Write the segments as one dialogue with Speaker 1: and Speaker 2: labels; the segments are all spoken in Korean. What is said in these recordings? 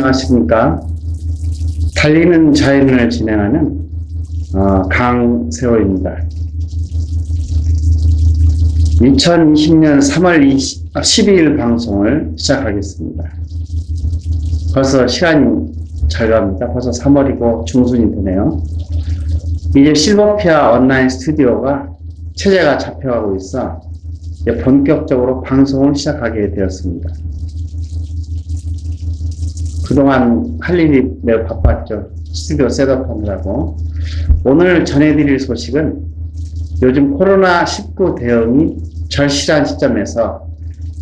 Speaker 1: 안녕하십니까. 달리는 자연을 진행하는 강세호입니다. 2020년 3월 12일 방송을 시작하겠습니다. 벌써 시간이 잘 갑니다. 벌써 3월이고 중순이 되네요. 이제 실버피아 온라인 스튜디오가 체제가 잡혀가고 있어 이제 본격적으로 방송을 시작하게 되었습니다. 그동안 할 일이 매우 바빴죠. 스튜디오 셋업하느라고. 오늘 전해드릴 소식은 요즘 코로나19 대응이 절실한 시점에서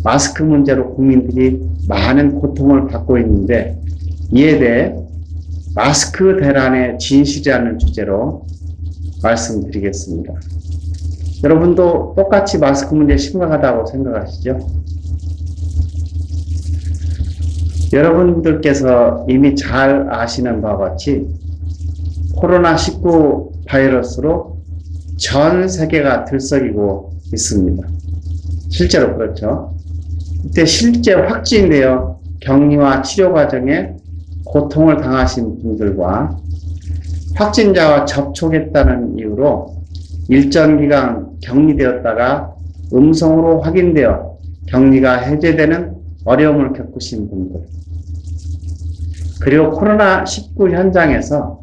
Speaker 1: 마스크 문제로 국민들이 많은 고통을 받고 있는데, 이에 대해 마스크 대란의 진실이라는 주제로 말씀드리겠습니다. 여러분도 똑같이 마스크 문제 심각하다고 생각하시죠? 여러분들께서 이미 잘 아시는 바와 같이 코로나19 바이러스로 전 세계가 들썩이고 있습니다. 실제로 그렇죠. 이때 실제 확진되어 격리와 치료 과정에 고통을 당하신 분들과 확진자와 접촉했다는 이유로 일정 기간 격리되었다가 음성으로 확인되어 격리가 해제되는 어려움을 겪으신 분들, 그리고 코로나19 현장에서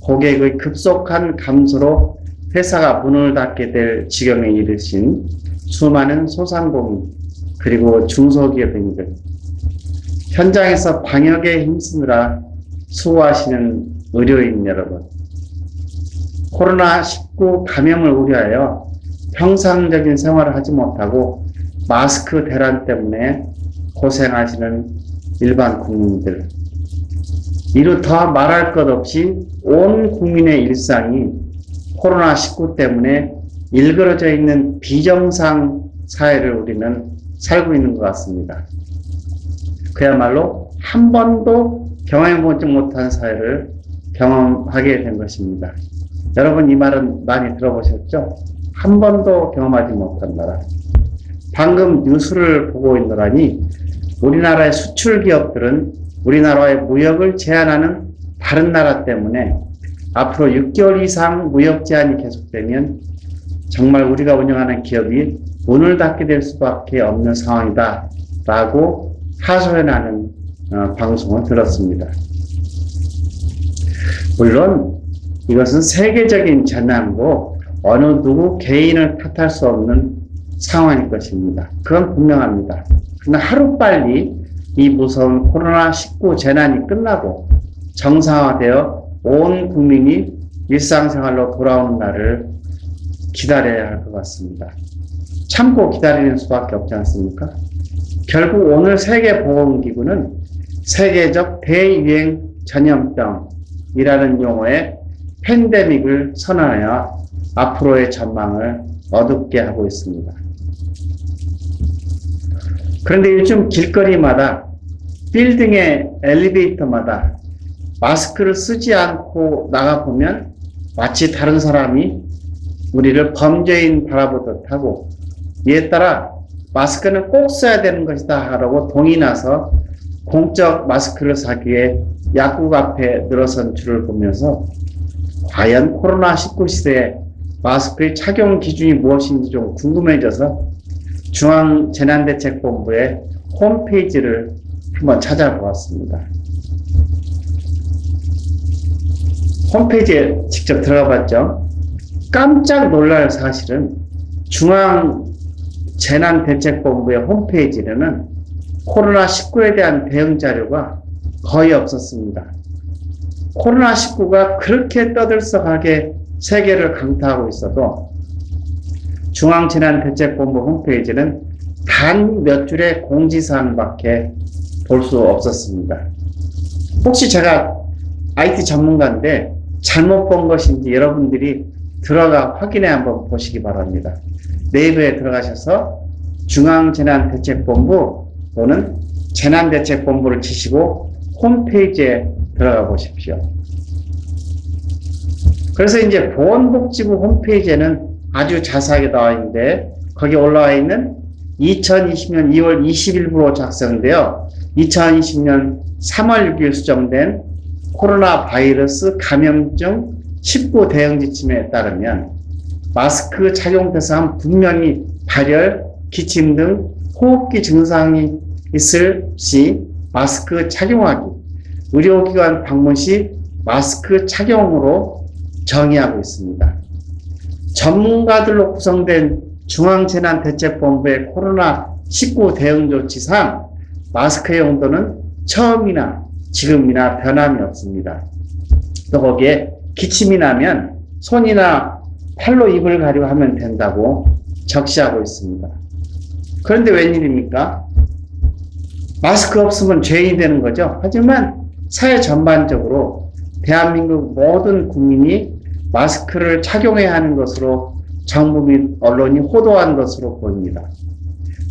Speaker 1: 고객의 급속한 감소로 회사가 문을 닫게 될 지경에 이르신 수많은 소상공인 그리고 중소기업인들, 현장에서 방역에 힘쓰느라 수고하시는 의료인 여러분, 코로나19 감염을 우려하여 평상적인 생활을 하지 못하고 마스크 대란 때문에 고생하시는 일반 국민들, 이루 더 말할 것 없이 온 국민의 일상이 코로나19 때문에 일그러져 있는 비정상 사회를 우리는 살고 있는 것 같습니다. 그야말로 한 번도 경험해보지 못한 사회를 경험하게 된 것입니다. 여러분, 이 말은 많이 들어보셨죠? 한 번도 경험하지 못한 나라. 방금 뉴스를 보고 있노라니 우리나라의 수출 기업들은 우리나라의 무역을 제한하는 다른 나라 때문에 앞으로 6개월 이상 무역 제한이 계속되면 정말 우리가 운영하는 기업이 문을 닫게 될 수밖에 없는 상황이다 라고 하소연하는 방송을 들었습니다. 물론 이것은 세계적인 재난이고 어느 누구 개인을 탓할 수 없는 상황일 것입니다. 그건 분명합니다. 그러나 하루빨리 이 무서운 코로나19 재난이 끝나고 정상화되어 온 국민이 일상생활로 돌아오는 날을 기다려야 할 것 같습니다. 참고 기다리는 수밖에 없지 않습니까? 결국 오늘 세계보건기구는 세계적 대유행 전염병이라는 용어의 팬데믹을 선언하여 앞으로의 전망을 어둡게 하고 있습니다. 그런데 요즘 길거리마다, 빌딩의 엘리베이터마다 마스크를 쓰지 않고 나가보면 마치 다른 사람이 우리를 범죄인 바라보듯 하고, 이에 따라 마스크는 꼭 써야 되는 것이다 하라고 동이 나서 공적 마스크를 사기 위해 약국 앞에 늘어선 줄을 보면서 과연 코로나19 시대에 마스크의 착용 기준이 무엇인지 좀 궁금해져서 중앙재난대책본부의 홈페이지를 한번 찾아보았습니다. 홈페이지에 직접 들어가 봤죠. 깜짝 놀랄 사실은 중앙재난대책본부의 홈페이지에는 코로나19에 대한 대응 자료가 거의 없었습니다. 코로나19가 그렇게 떠들썩하게 세계를 강타하고 있어도 중앙재난대책본부 홈페이지는 단 몇 줄의 공지사항밖에 볼 수 없었습니다. 혹시 제가 IT 전문가인데 잘못 본 것인지 여러분들이 들어가 확인해 한번 보시기 바랍니다. 네이버에 들어가셔서 중앙재난대책본부 또는 재난대책본부를 치시고 홈페이지에 들어가 보십시오. 그래서 이제 보건복지부 홈페이지에는 아주 자세하게 나와 있는데, 거기 올라와 있는 2020년 2월 20일부로 작성되어 2020년 3월 6일 수정된 코로나 바이러스 감염증 19 대응 지침에 따르면 마스크 착용 대상 분명히 발열, 기침 등 호흡기 증상이 있을 시 마스크 착용하기, 의료기관 방문 시 마스크 착용으로 정의하고 있습니다. 전문가들로 구성된 중앙재난대책본부의 코로나19 대응조치상 마스크의 용도는 처음이나 지금이나 변함이 없습니다. 또 거기에 기침이 나면 손이나 팔로 입을 가리고 하면 된다고 적시하고 있습니다. 그런데 웬일입니까? 마스크 없으면 죄인이 되는 거죠. 하지만 사회 전반적으로 대한민국 모든 국민이 마스크를 착용해야 하는 것으로 정부 및 언론이 호도한 것으로 보입니다.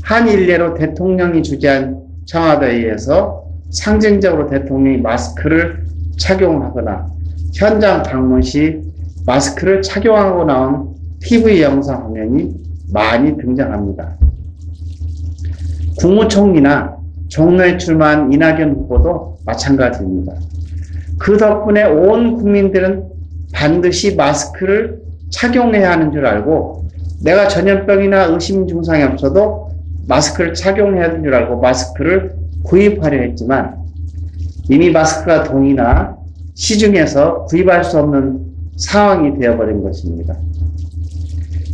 Speaker 1: 한 일례로 대통령이 주재한 청와대에서 상징적으로 대통령이 마스크를 착용하거나 현장 방문 시 마스크를 착용하고 나온 TV 영상 화면이 많이 등장합니다. 국무총리나 종로에 출마한 이낙연 후보도 마찬가지입니다. 그 덕분에 온 국민들은 반드시 마스크를 착용해야 하는 줄 알고 내가 전염병이나 의심 증상이 없어도 마스크를 착용해야 하는 줄 알고 마스크를 구입하려 했지만 이미 마스크가 동이나 시중에서 구입할 수 없는 상황이 되어버린 것입니다.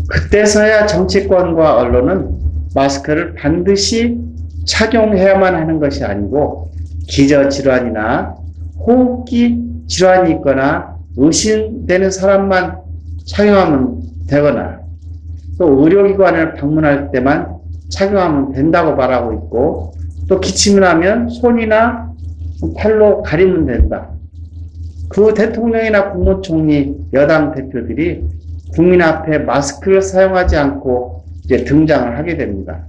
Speaker 1: 그때서야 정치권과 언론은 마스크를 반드시 착용해야만 하는 것이 아니고 기저질환이나 호흡기 질환이 있거나 의심되는 사람만 착용하면 되거나 또 의료기관을 방문할 때만 착용하면 된다고 말하고 있고 또 기침을 하면 손이나 팔로 가리면 된다. 그 대통령이나 국무총리, 여당 대표들이 국민 앞에 마스크를 사용하지 않고 이제 등장을 하게 됩니다.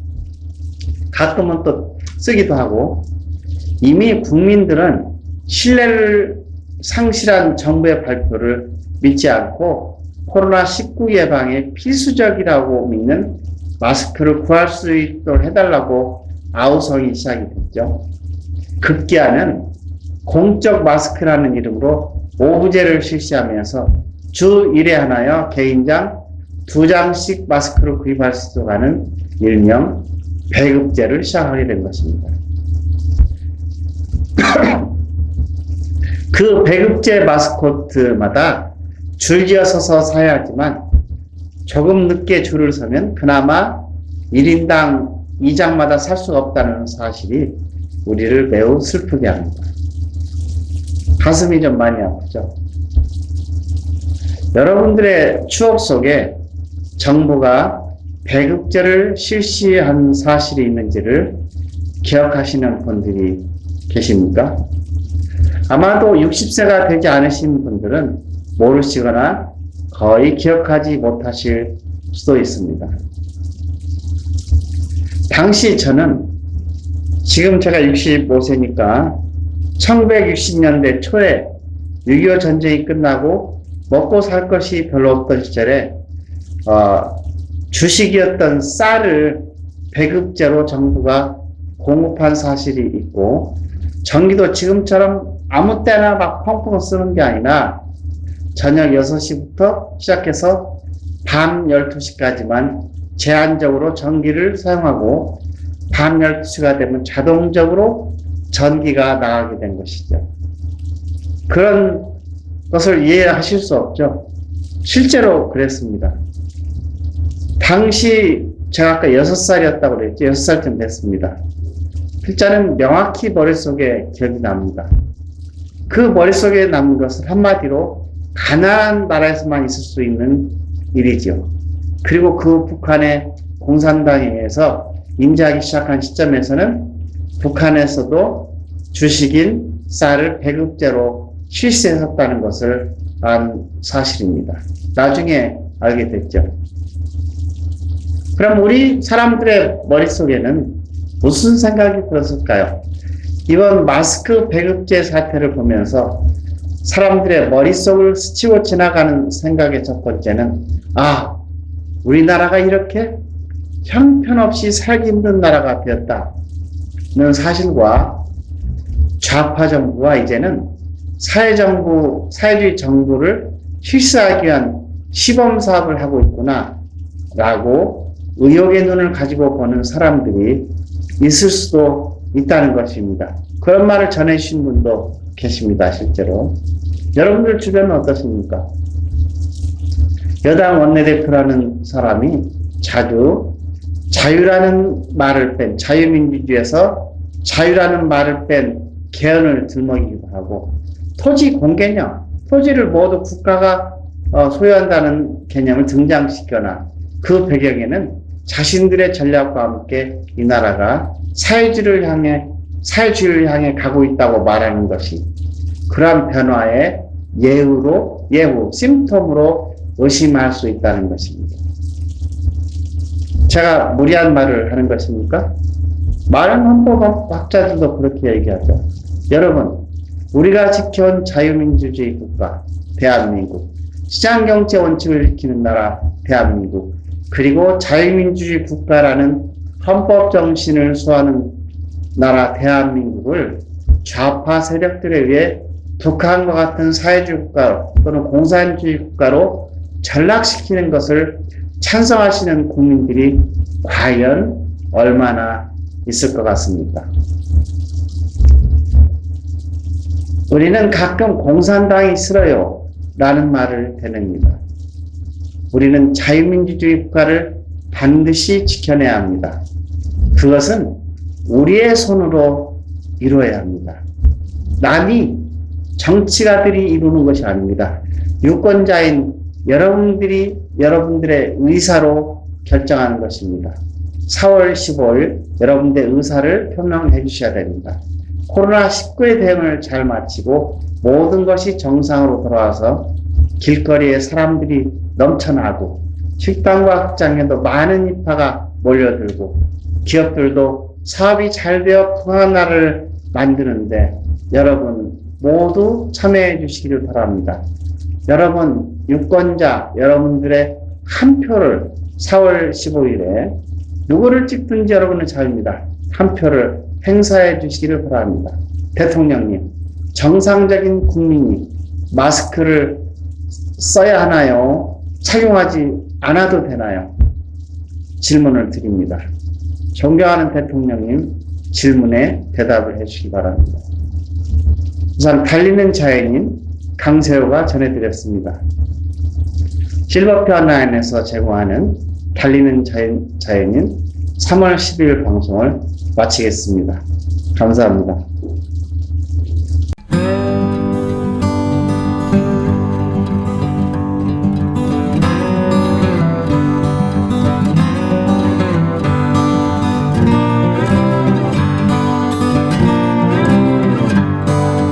Speaker 1: 가끔은 또 쓰기도 하고 이미 국민들은 신뢰를 상실한 정부의 발표를 믿지 않고 코로나19 예방에 필수적이라고 믿는 마스크를 구할 수 있도록 해달라고 아우성이 시작이 됐죠. 급기야는 공적 마스크라는 이름으로 오부제를 실시하면서 주 1회 하나여 개인당 2장씩 마스크를 구입할 수 있는 일명 배급제를 시작하게 된 것입니다. 그 배급제 마스코트마다 줄지어 서서 사야 하지만 조금 늦게 줄을 서면 그나마 1인당 2장마다 살 수가 없다는 사실이 우리를 매우 슬프게 합니다. 가슴이 좀 많이 아프죠. 여러분들의 추억 속에 정부가 배급제를 실시한 사실이 있는지를 기억하시는 분들이 계십니까? 아마도 60세가 되지 않으신 분들은 모르시거나 거의 기억하지 못하실 수도 있습니다. 당시 저는 지금 제가 65세니까 1960년대 초에 6.25 전쟁이 끝나고 먹고 살 것이 별로 없던 시절에 주식이었던 쌀을 배급제로 정부가 공급한 사실이 있고 전기도 지금처럼 아무 때나 막 펑펑 쓰는 게 아니라 저녁 6시부터 시작해서 밤 12시까지만 제한적으로 전기를 사용하고 밤 12시가 되면 자동적으로 전기가 나가게 된 것이죠. 그런 것을 이해하실 수 없죠. 실제로 그랬습니다. 당시 제가 아까 6살이었다고 그랬죠. 6살쯤 됐습니다. 글자는 명확히 머릿속에 기억이 납니다. 그 머릿속에 남는 것은 한마디로 가난한 나라에서만 있을 수 있는 일이죠. 그리고 그 북한의 공산당에 의해서 인지하기 시작한 시점에서는 북한에서도 주식인 쌀을 배급제로 실시했었다는 것을 안 사실입니다. 나중에 알게 됐죠. 그럼 우리 사람들의 머릿속에는 무슨 생각이 들었을까요? 이번 마스크 배급제 사태를 보면서 사람들의 머릿속을 스치고 지나가는 생각의 첫 번째는 우리나라가 이렇게 형편없이 살기 힘든 나라가 되었다는 사실과 좌파 정부와 이제는 사회주의 정부를 실시하기 위한 시범 사업을 하고 있구나 라고 의혹의 눈을 가지고 보는 사람들이 있을 수도 있다는 것입니다. 그런 말을 전해주신 분도 계십니다. 실제로. 여러분들 주변은 어떻습니까? 여당 원내대표라는 사람이 자주 자유라는 말을 뺀, 자유민주주의에서 자유라는 말을 뺀 개헌을 들먹이기도 하고, 토지 공개념, 토지를 모두 국가가 소유한다는 개념을 등장시켜나 그 배경에는 자신들의 전략과 함께 이 나라가 사회주의를 향해 가고 있다고 말하는 것이 그러한 변화의 예후, 심텀으로 의심할 수 있다는 것입니다. 제가 무리한 말을 하는 것입니까? 많은 헌법학자들도 그렇게 얘기하죠. 여러분, 우리가 지켜온 자유민주주의 국가, 대한민국, 시장경제 원칙을 지키는 나라, 대한민국, 그리고 자유민주주의 국가라는 헌법 정신을 수호하는 나라, 대한민국을 좌파 세력들에 의해 북한과 같은 사회주의 국가 또는 공산주의 국가로 전락시키는 것을 찬성하시는 국민들이 과연 얼마나 있을 것 같습니까? 우리는 가끔 공산당이 싫어요 라는 말을 대냅니다. 우리는 자유민주주의 국가를 반드시 지켜내야 합니다. 그것은 우리의 손으로 이루어야 합니다. 남이 정치가들이 이루는 것이 아닙니다. 유권자인 여러분들의 의사로 결정하는 것입니다. 4월 15일 여러분들의 의사를 표명해 주셔야 됩니다. 코로나19의 대응을 잘 마치고 모든 것이 정상으로 돌아와서 길거리에 사람들이 넘쳐나고 식당과 극장에도 많은 인파가 몰려들고 기업들도 사업이 잘 되어 풍성한 나라를 만드는데 여러분 모두 참여해 주시기를 바랍니다. 여러분 유권자 여러분들의 한 표를 4월 15일에 누구를 찍든지 여러분은 자유입니다. 한 표를 행사해 주시기를 바랍니다. 대통령님, 정상적인 국민이 마스크를 써야 하나요? 착용하지 않아도 되나요? 질문을 드립니다. 존경하는 대통령님, 질문에 대답을 해주시기 바랍니다. 우선 달리는 자연인 강세호가 전해드렸습니다. 실버표 온라인에서 제공하는 달리는 자연인 3월 10일 방송을 마치겠습니다. 감사합니다.